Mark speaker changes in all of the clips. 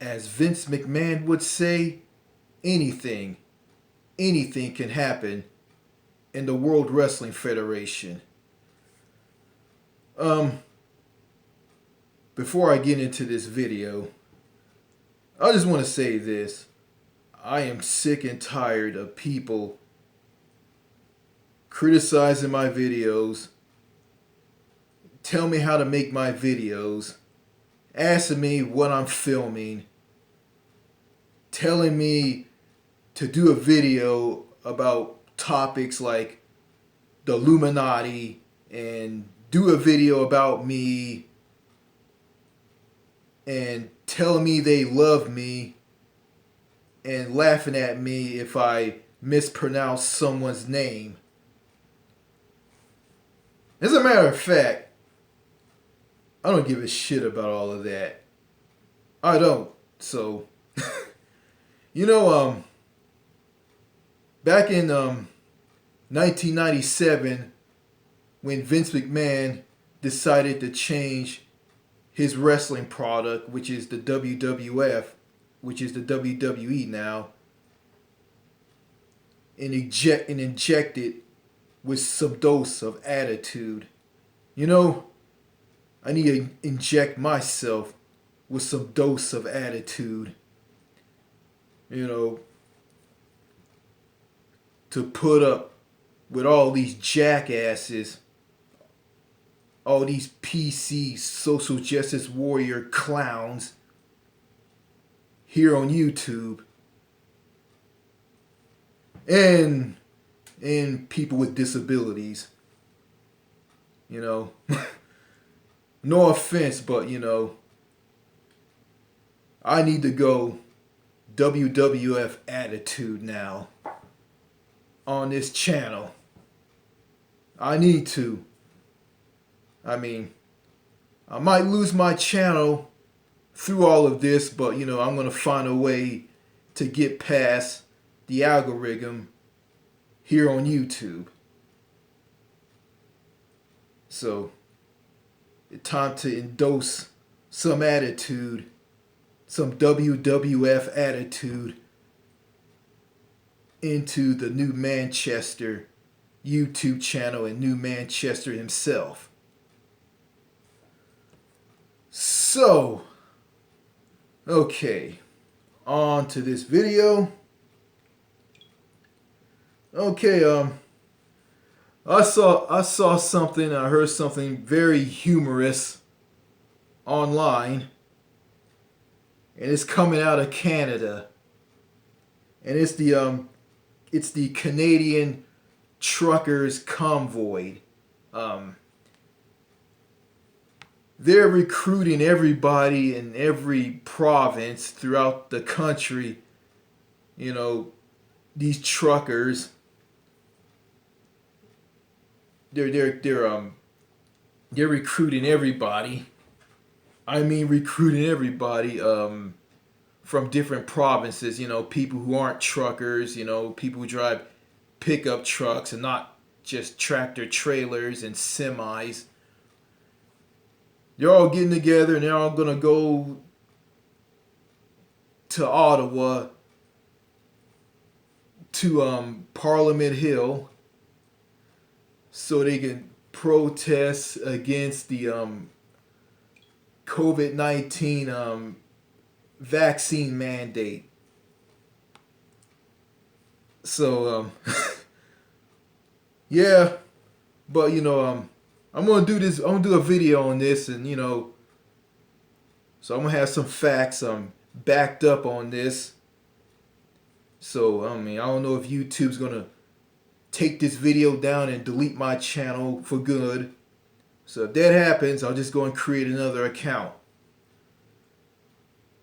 Speaker 1: as Vince McMahon would say, anything, anything can happen in the World Wrestling Federation. Um, Before I get into this video, I just want to say this. I am sick and tired of people criticizing my videos, tell me how to make my videos, asking me what I'm filming, telling me to do a video about topics like the Illuminati and do a video about me and telling me they love me and laughing at me if I mispronounce someone's name. As a matter of fact, I don't give a shit about all of that. I don't. So, back in 1997, when Vince McMahon decided to change his wrestling product, which is the WWF, which is the WWE now, and inject it with some dose of attitude. I need to inject myself with some dose of attitude. To put up with all these jackasses, all these PC social justice warrior clowns here on YouTube, and people with disabilities. No offense, but I need to go WWF attitude now on this channel. I need to. I mean, I might lose my channel through all of this, but I'm going to find a way to get past the algorithm here on YouTube. So, it's time to endorse some attitude, some WWF attitude into the New Manchester YouTube channel and New Manchester himself. So, okay, on to this video. Okay, I saw something, I heard something very humorous online, and it's coming out of Canada, and it's the Canadian Truckers Convoy. They're recruiting everybody in every province throughout the country. These truckers. They're recruiting everybody. I mean, recruiting everybody from different provinces. People who aren't truckers. People who drive pickup trucks and not just tractor trailers and semis. They're all getting together and they're all gonna go to Ottawa, to Parliament Hill, so they can protest against the COVID-19 vaccine mandate. So yeah, but I'm gonna do this. I'm gonna do a video on this, and so I'm gonna have some facts backed up on this. So I don't know if YouTube's gonna take this video down and delete my channel for good. So if that happens, I'll just go and create another account.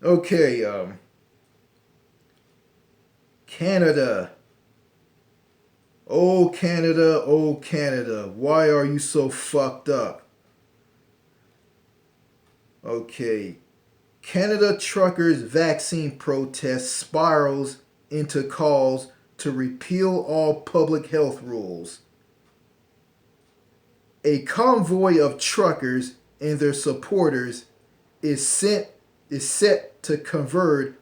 Speaker 1: Okay, Canada. Oh Canada, why are you so fucked up? Okay, Canada truckers' vaccine protest spirals into calls to repeal all public health rules. A convoy of truckers and their supporters is set is set to converge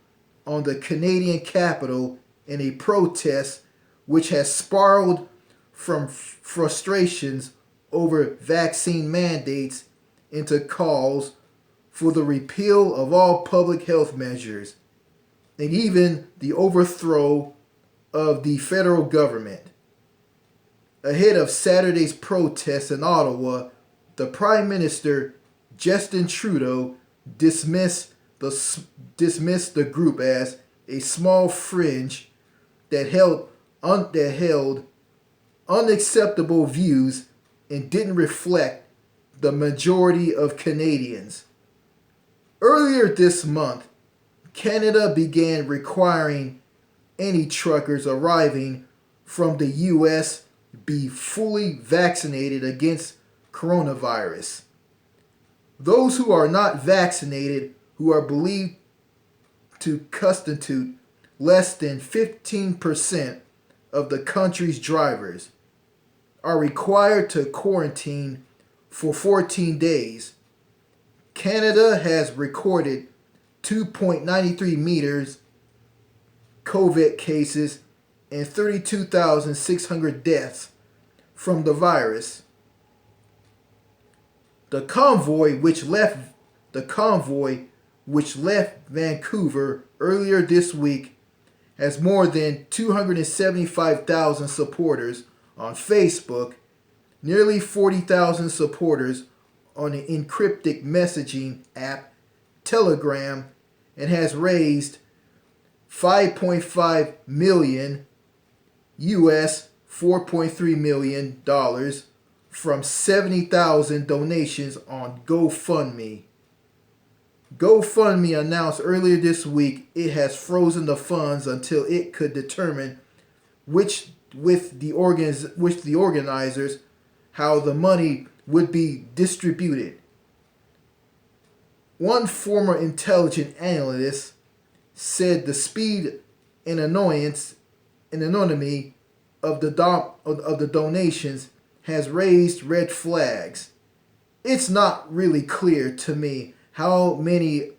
Speaker 1: on the Canadian capital in a protest which has spiraled from frustrations over vaccine mandates into calls for the repeal of all public health measures and even the overthrow of the federal government. Ahead of Saturday's protests in Ottawa, the Prime Minister, Justin Trudeau, dismissed the group as a small fringe that held unacceptable views and didn't reflect the majority of Canadians. Earlier this month, Canada began requiring any truckers arriving from the U.S. be fully vaccinated against coronavirus. Those who are not vaccinated, who are believed to constitute less than 15% of the country's drivers, are required to quarantine for 14 days. Canada has recorded 2.93 meters COVID cases and 32,600 deaths from the virus. The convoy which left Vancouver earlier this week has more than 275,000 supporters on Facebook, nearly 40,000 supporters on the encrypted messaging app Telegram, and has raised $5.5 million US $4.3 million from 70,000 donations on GoFundMe. GoFundMe announced earlier this week it has frozen the funds until it could determine which the organizers how the money would be distributed. One former intelligence analyst said the speed and anonymity of the donations has raised red flags. It's not really clear to me how many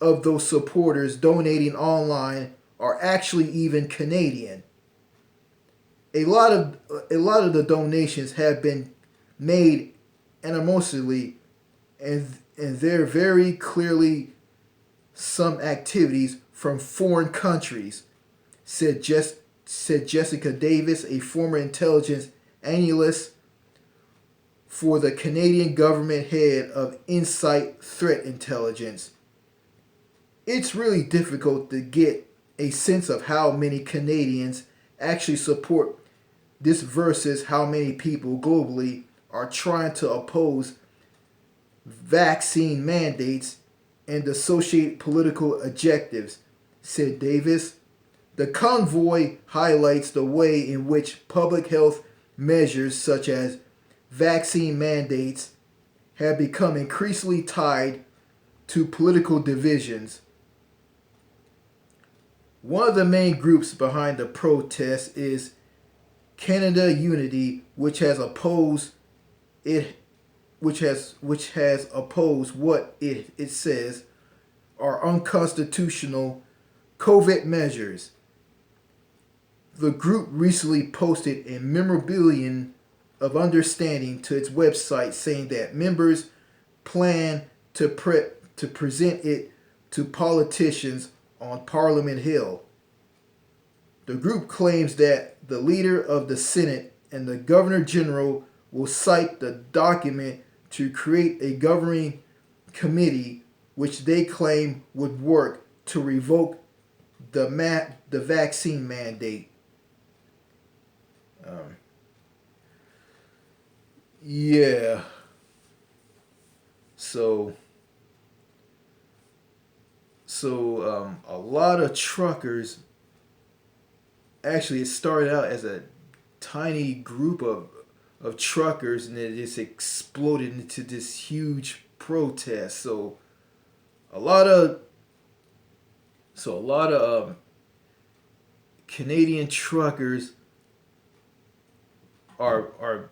Speaker 1: of those supporters donating online are actually even Canadian. A lot of the donations have been made anonymously, and there are very clearly some activities from foreign countries, said Jessica Davis, a former intelligence analyst for the Canadian government head of Insight Threat Intelligence. It's really difficult to get a sense of how many Canadians actually support this versus how many people globally are trying to oppose vaccine mandates and associated political objectives, said Davis. The convoy highlights the way in which public health measures such as vaccine mandates have become increasingly tied to political divisions. One of the main groups behind the protest is Canada Unity, which has opposed what it says are unconstitutional COVID measures. The group recently posted a memorandum of understanding to its website saying that members plan to present it to politicians on Parliament Hill. The group claims that the leader of the Senate and the Governor General will cite the document to create a governing committee which they claim would work to revoke the vaccine mandate. Yeah. So a lot of truckers, actually it started out as a tiny group of truckers, and it just exploded into this huge protest. So a lot of Canadian truckers are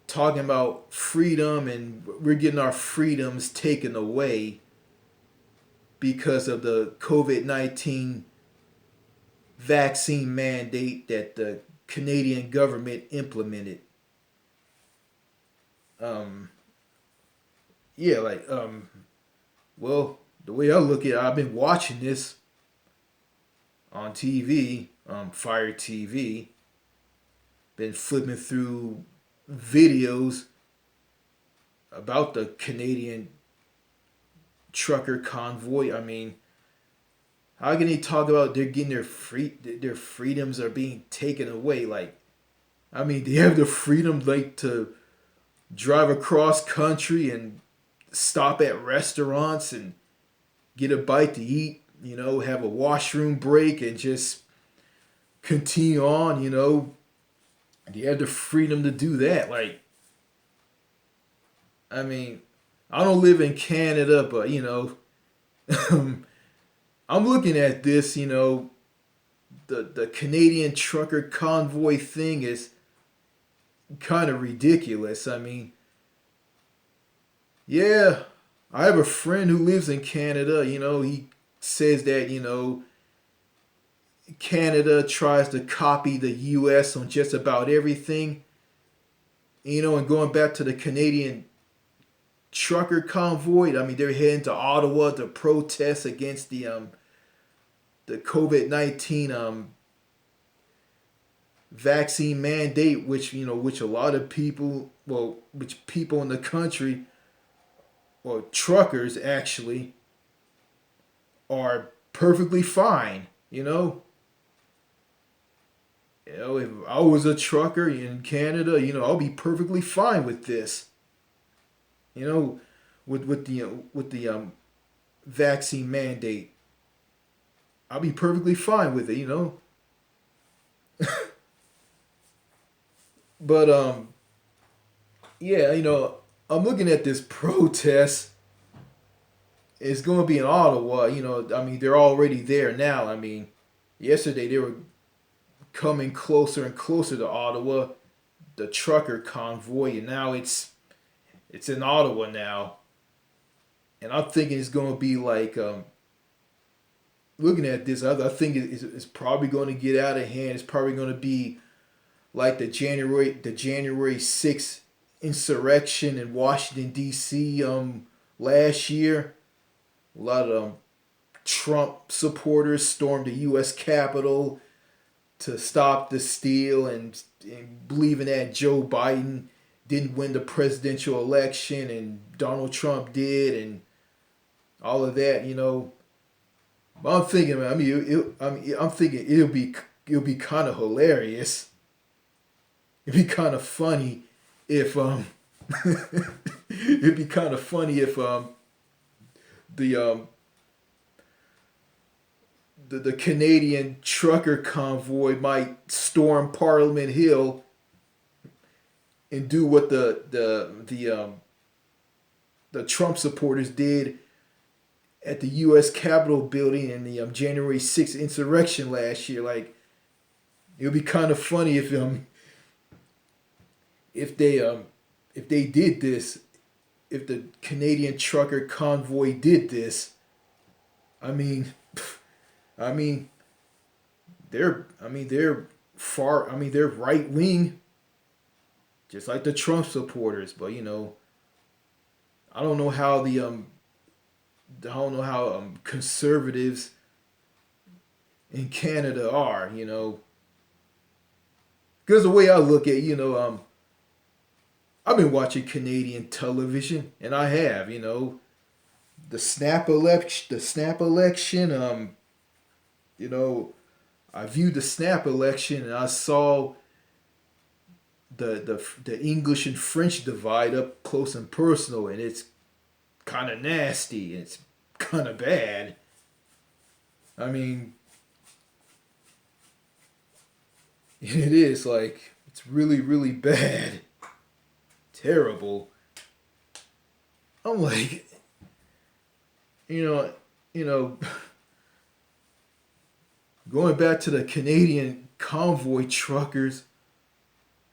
Speaker 1: talking about freedom, and we're getting our freedoms taken away because of the COVID-19 vaccine mandate that the Canadian government implemented. Um, yeah, like, well, the way I look at it, I've been watching this on TV, Fire TV, been flipping through videos about the Canadian Trucker Convoy. I mean, how can they talk about they're getting their freedoms are being taken away? Like, I mean, they have the freedom like to drive across country and stop at restaurants and get a bite to eat, have a washroom break and just continue on. They have the freedom to do that. Like, I mean, I don't live in Canada, but I'm looking at this, the Canadian Trucker Convoy thing is kind of ridiculous. I mean, yeah, I have a friend who lives in Canada. He says that, Canada tries to copy the US on just about everything. And going back to the Canadian Trucker Convoy, I mean, they're heading to Ottawa to protest against the COVID-19 vaccine mandate, which a lot of people, which people in the country, or truckers actually, are perfectly fine. If I was a trucker in Canada, I'll be perfectly fine with this. With the vaccine mandate, I'll be perfectly fine with it. But yeah, I'm looking at this protest. It's going to be in Ottawa. I mean, they're already there now. I mean, yesterday they were coming closer and closer to Ottawa, the trucker convoy, and now it's in Ottawa now. And I'm thinking it's going to be like, looking at this, I think it's probably going to get out of hand. It's probably going to be like the January 6th insurrection in Washington D.C. Last year. A lot of Trump supporters stormed the U.S. Capitol to stop the steal and believing that Joe Biden didn't win the presidential election and Donald Trump did and all of that. But I'm thinking, I'm thinking it'll be kind of hilarious. It'd be kind of funny if it'd be kind of funny if the Canadian Trucker Convoy might storm Parliament Hill and do what the Trump supporters did at the U.S. Capitol building in the January 6th insurrection last year. Like, it would be kind of funny if they did this, if the Canadian Trucker Convoy did this. I mean, they're right wing, just like the Trump supporters. But I don't know how conservatives in Canada are. Because the way I look at I've been watching Canadian television, and I have the snap election. I viewed the snap election, and I saw the English and French divide up close and personal, and it's kind of nasty. It's kind of bad. I mean, it is like it's really, really bad, terrible. I'm like, going back to the Canadian convoy truckers,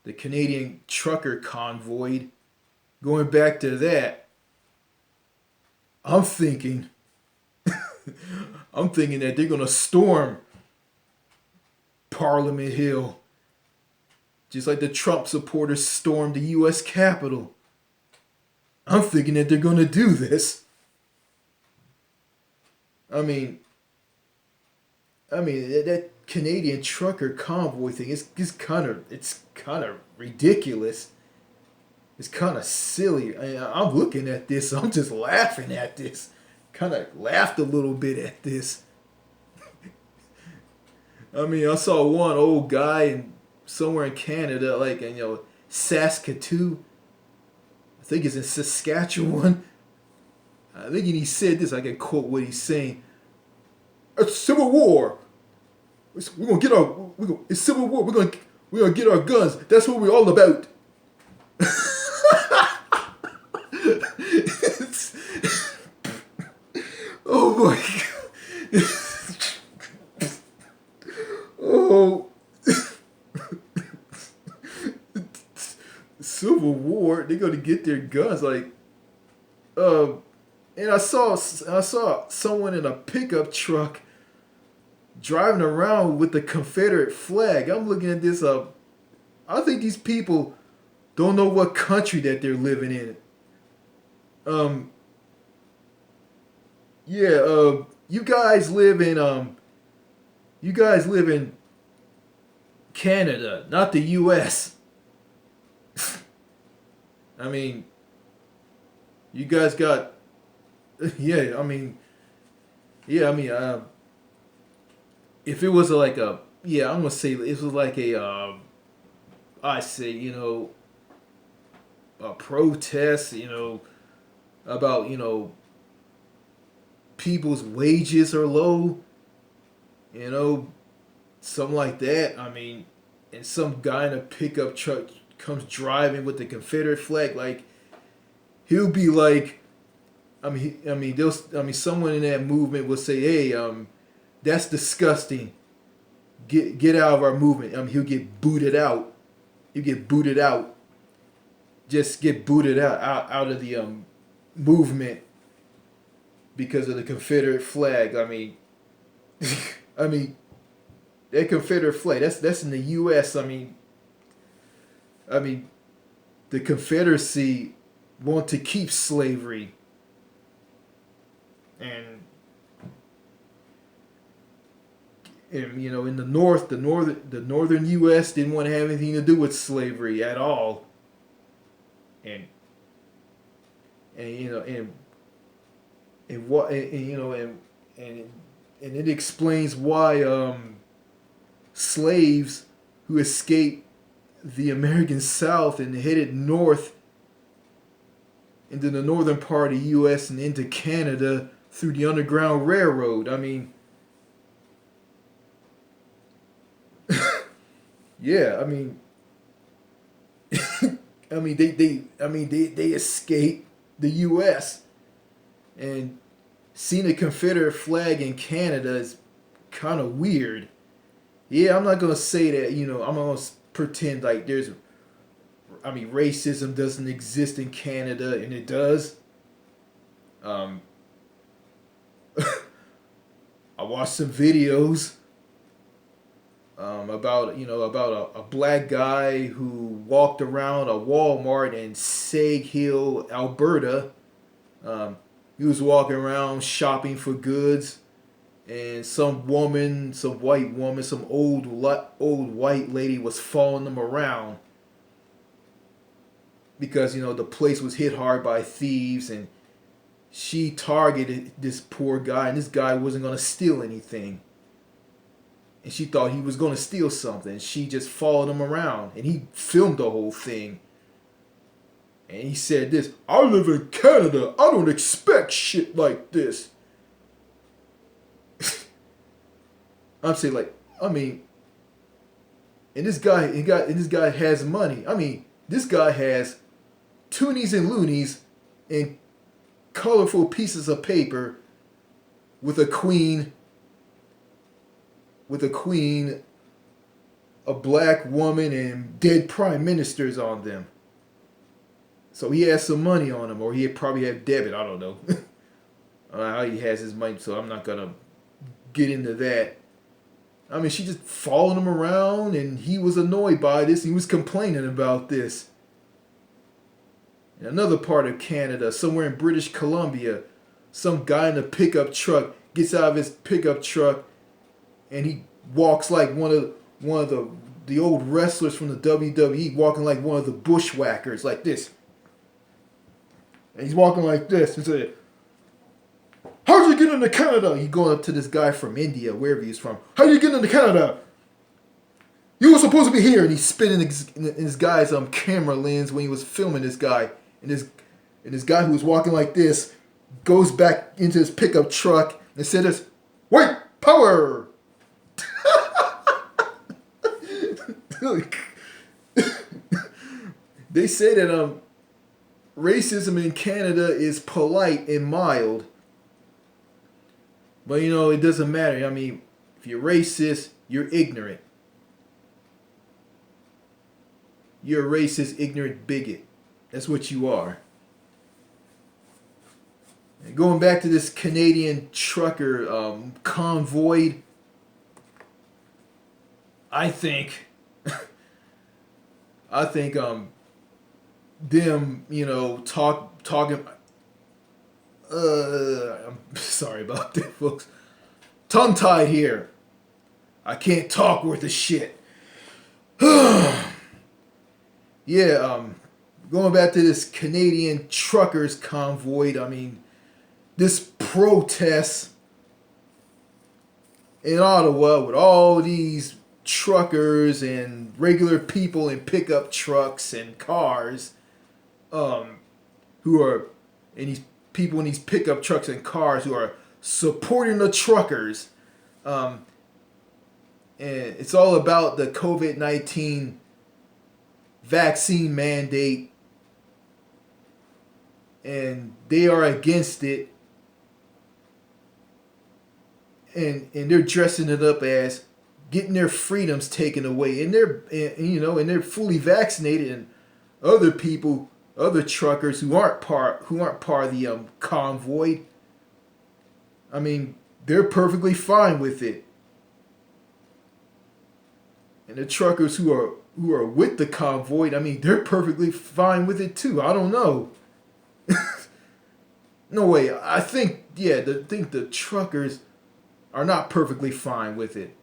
Speaker 1: the Canadian Trucker Convoy, going back to that, I'm thinking I'm thinking that they're gonna storm Parliament Hill, just like the Trump supporters stormed the U.S. Capitol. I'm thinking that they're gonna do this. I mean, that Canadian Trucker Convoy thing is kind of ridiculous. It's kind of silly. I'm looking at this. I'm just laughing at this. Kind of laughed a little bit at this. I saw one old guy somewhere in Canada, like in Saskatoon. I think it's in Saskatchewan. I think he said this. I can quote what he's saying. It's civil war. We're gonna get our. It's civil war. We're gonna get our guns. That's what we're all about. Oh my god. Oh. Civil War. They're gonna get their guns. And I saw someone in a pickup truck driving around with the Confederate flag. I'm looking at this. I think these people don't know what country that they're living in. Yeah. You guys live in Canada, not the U.S. I mean, you guys got. Yeah. If it was like a, yeah, I'm gonna say it was like a, I say, a protest, about, people's wages are low, something like that. And some guy in a pickup truck comes driving with the Confederate flag, like, he'll be like, someone in that movement will say, hey, that's disgusting. Get out of our movement. He'll get booted out. You get booted out. Just get booted out of the movement because of the Confederate flag. That Confederate flag. That's in the U.S. The Confederacy want to keep slavery, and in the North, the northern U.S. didn't want to have anything to do with slavery at all, and it explains why slaves who escaped the American South and headed north into the northern part of the U.S. and into Canada through the Underground Railroad. Yeah, they escaped the U.S. and seeing a Confederate flag in Canada is kind of weird. Yeah, I'm not gonna say that. I'm gonna pretend like racism doesn't exist in Canada, and it does. I watched some videos about a black guy who walked around a Walmart in Sag Hill, Alberta. He was walking around shopping for goods, and some white woman, some old white lady was following them around because the place was hit hard by thieves, and she targeted this poor guy, and this guy wasn't gonna steal anything. And she thought he was going to steal something. She just followed him around. And he filmed the whole thing. And he said this, I live in Canada. I don't expect shit like this. I'm saying and this guy has money. This guy has toonies and loonies and colorful pieces of paper with a queen, a black woman, and dead prime ministers on them. So he has some money on him, or he probably had debit, I don't know. How he has his money, so I'm not gonna get into that. I mean, she just followed him around, and he was annoyed by this. He was complaining about this. In another part of Canada, somewhere in British Columbia, some guy in a pickup truck gets out of his pickup truck, and he walks like one of the old wrestlers from the WWE, walking like one of the bushwhackers, like this. And he's walking like this and said, "How'd you get into Canada?" He going up to this guy from India, wherever he's from. "How'd you get into Canada? You were supposed to be here." And he's spinning in his guy's camera lens when he was filming this guy. And this guy who was walking like this goes back into his pickup truck and said this, "White power!" They say that racism in Canada is polite and mild. But it doesn't matter. I mean, if you're racist, you're ignorant. You're a racist, ignorant bigot. That's what you are. And going back to this Canadian trucker convoy, I think them, talking. I'm sorry about that, folks. Tongue tied here. I can't talk worth a shit. Yeah, going back to this Canadian truckers convoy. I mean, this protest in Ottawa with all these truckers and regular people in pickup trucks and cars, who are, and these people in these pickup trucks and cars who are supporting the truckers, and it's all about the COVID-19 vaccine mandate, and they are against it, and they're dressing it up as getting their freedoms taken away, and they're fully vaccinated, and other truckers who aren't part of the convoy, I mean, they're perfectly fine with it, and the truckers who are with the convoy, I mean, they're perfectly fine with it too. I don't know. No way. I think the truckers are not perfectly fine with it.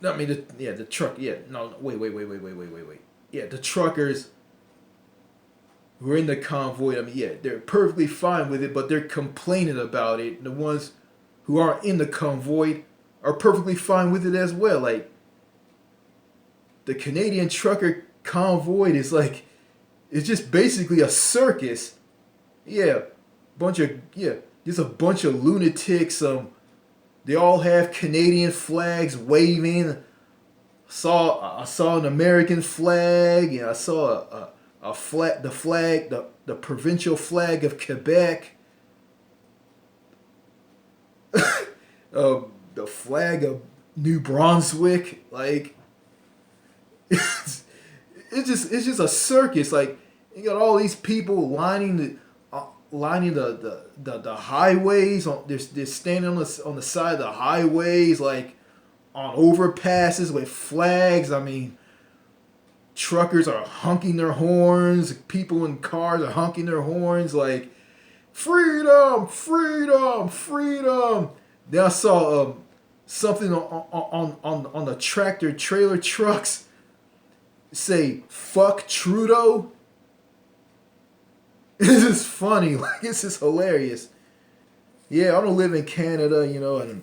Speaker 1: I mean, the truck. Yeah, no, wait. Yeah, the truckers who are in the convoy. I mean, yeah, they're perfectly fine with it, but they're complaining about it. The ones who aren't in the convoy are perfectly fine with it as well. Like, the Canadian Trucker Convoy is like, it's just basically a circus. Yeah, just a bunch of lunatics. They all have Canadian flags waving. I saw an American flag, and I saw the provincial flag of Quebec. The flag of New Brunswick. Like, it's just a circus. Like, you got all these people lining the highways. They're standing on the side of the highways, like on overpasses with flags. I mean, truckers are honking their horns. People in cars are honking their horns, like, freedom, freedom, freedom. Then I saw something on the tractor trailer trucks say "fuck Trudeau." This is funny. Like, this is hilarious. Yeah, I don't live in Canada, and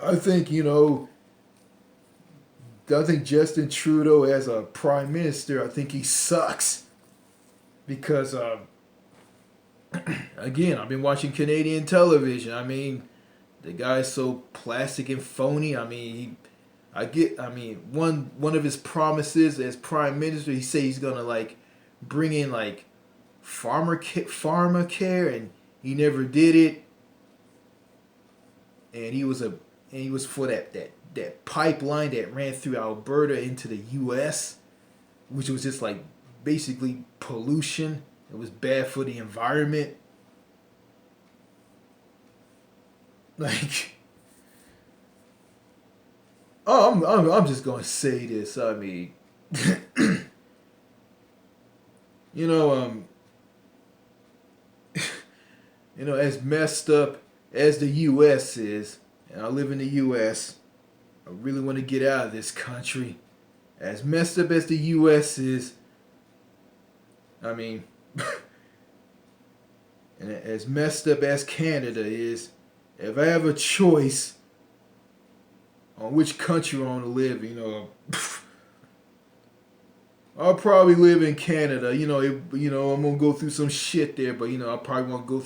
Speaker 1: I think Justin Trudeau as a prime minister, I think he sucks because again, I've been watching Canadian television. I mean, the guy's so plastic and phony. I mean, one of his promises as prime minister, he said he's gonna like bring in like pharmacare, and he never did it. And he was for that pipeline that ran through Alberta into the U.S., which was just like basically pollution. It was bad for the environment. Like, oh, I'm just gonna say this. I mean, you know, as messed up as the U.S. is, and I live in the U.S. I really want to get out of this country. As messed up as the U.S. is, I mean, and as messed up as Canada is, if I have a choice on which country I want to live, I'll probably live in Canada. I'm gonna go through some shit there, but I probably want to go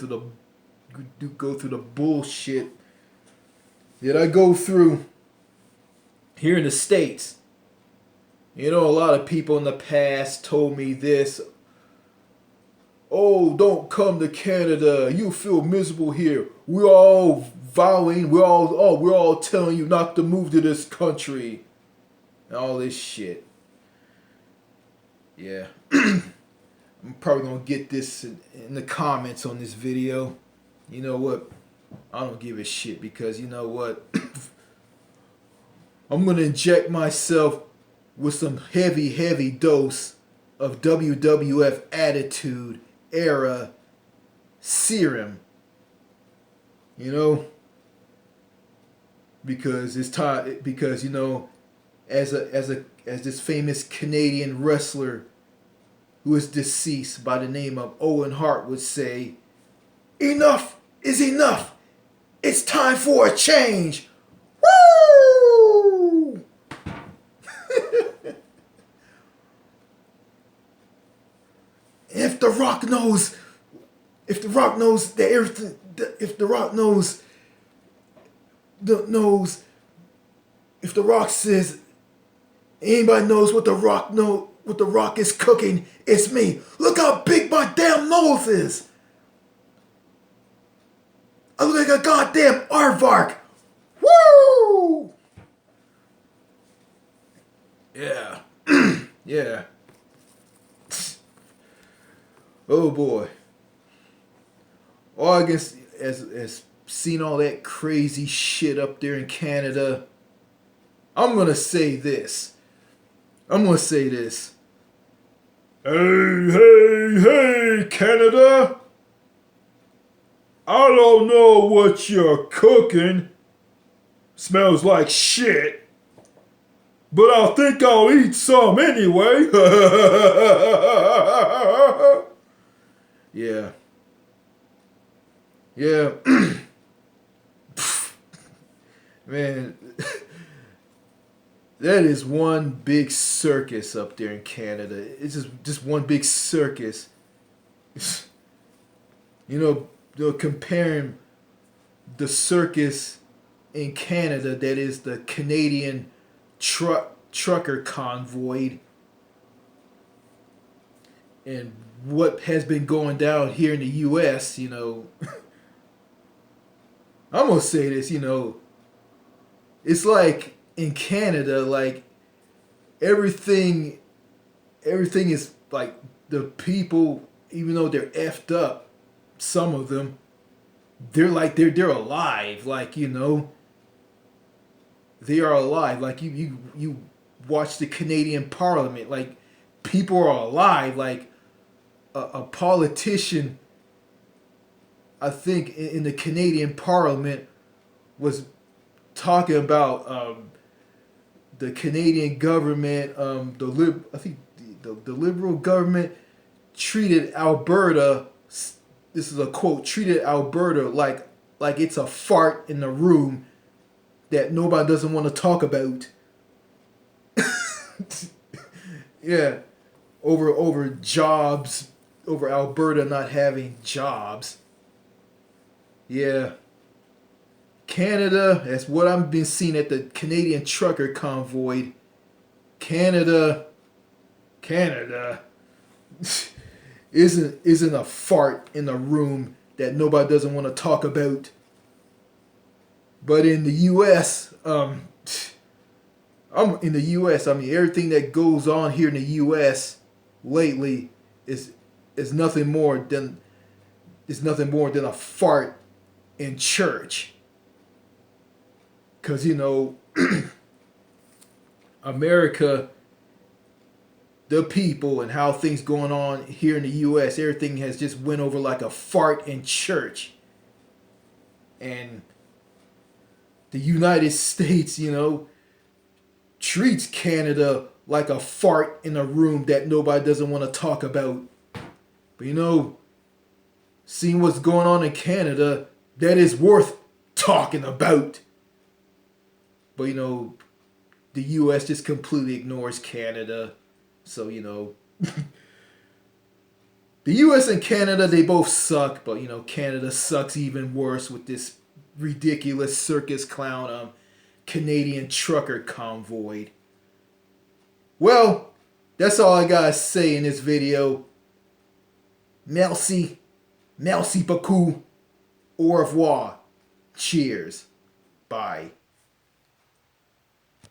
Speaker 1: through the bullshit that I go through here in the States. A lot of people in the past told me this. Oh, don't come to Canada. You feel miserable here. We're all telling you not to move to this country. And all this shit. Yeah. I'm probably going to get this in the comments on this video. You know what? I don't give a shit because you know what? I'm going to inject myself with some heavy dose of WWF Attitude Era serum. Because it's time. Because as this famous Canadian wrestler who is deceased by the name of Owen Hart would say, enough is enough. It's time for a change. Woo! If The Rock knows if The Rock says anybody knows what The Rock is cooking, it's me. Look how big my damn nose is. I look like a goddamn aardvark. Woo! Yeah. Yeah. Oh boy. Oh, I guess as seen all that crazy shit up there in Canada, I'm gonna say this. Hey, Canada. I don't know what you're cooking. Smells like shit. But I think I'll eat some anyway. Yeah. Yeah. Man, that is one big circus up there in Canada. It's just one big circus. Comparing the circus in Canada, that is the Canadian Trucker Convoy, and what has been going down here in the U.S., I'm going to say this, it's like in Canada, like everything is like the people, even though they're effed up, some of them, they're alive, like, they are alive. Like you watch the Canadian Parliament, like people are alive, like a politician, I think in the Canadian Parliament was talking about the Canadian government, I think the Liberal government treated Alberta. This is a quote. Treated Alberta like it's a fart in the room that nobody doesn't want to talk about. Yeah, over jobs, over Alberta not having jobs. Yeah. Canada, that's what I've been seeing at the Canadian Trucker Convoy. Canada isn't a fart in a room that nobody doesn't want to talk about. But in the U.S., in the U.S., I mean, everything that goes on here in the U.S. lately is is nothing more than a fart in church. Cause America, the people, and how things going on here in the U.S., everything has just went over like a fart in church. And the United States, treats Canada like a fart in a room that nobody doesn't want to talk about. But seeing what's going on in Canada, that is worth talking about. But the US just completely ignores Canada. So, the US and Canada, they both suck, but Canada sucks even worse with this ridiculous circus clown Canadian Trucker Convoy. Well, that's all I gotta say in this video. Merci beaucoup, au revoir, cheers, bye.